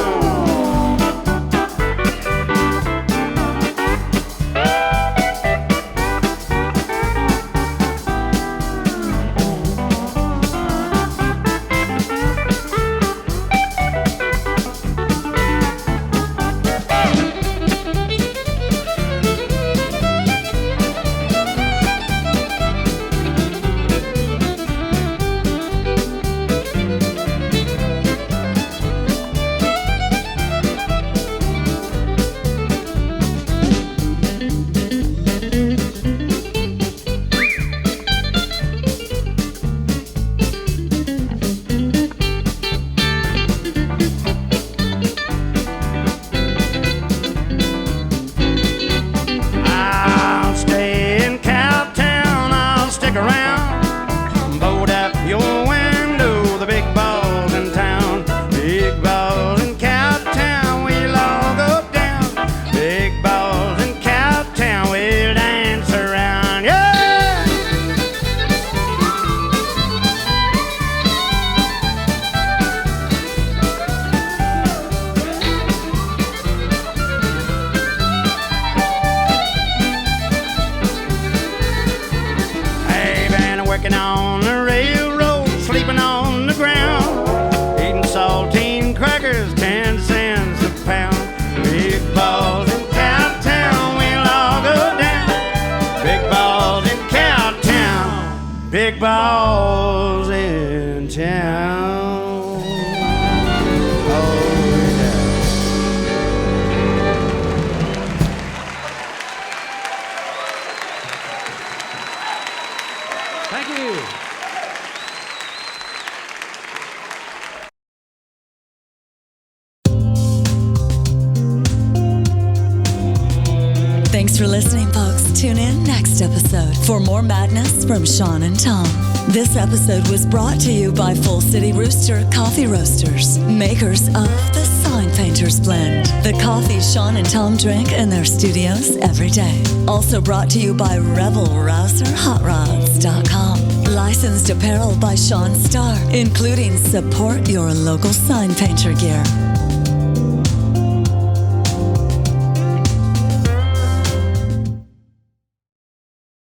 Speaker 6: I'll stay in Cowtown, I'll stick around. Bolt up your window, the big balls in town. Big balls in Cowtown, we'll all go down. Big balls in Cowtown, we'll dance around. Yeah! Hey, been working on the railroad, sleeping on the ground, eating saltine crackers, 10 cents a pound. Big balls in Cowtown, we'll all go down. Big balls in Cowtown, big balls in town. Oh, yeah.
Speaker 5: Thank you.
Speaker 1: Thanks for listening, folks. Tune in next episode for more madness from Sean and Tom. This episode was brought to you by Full City Rooster Coffee Roasters, makers of the Sign Painters Blend, the coffee Sean and Tom drink in their studios every day. Also brought to you by RebelRouserHotRods.com. Licensed apparel by Sean Starr, including support your local sign painter gear.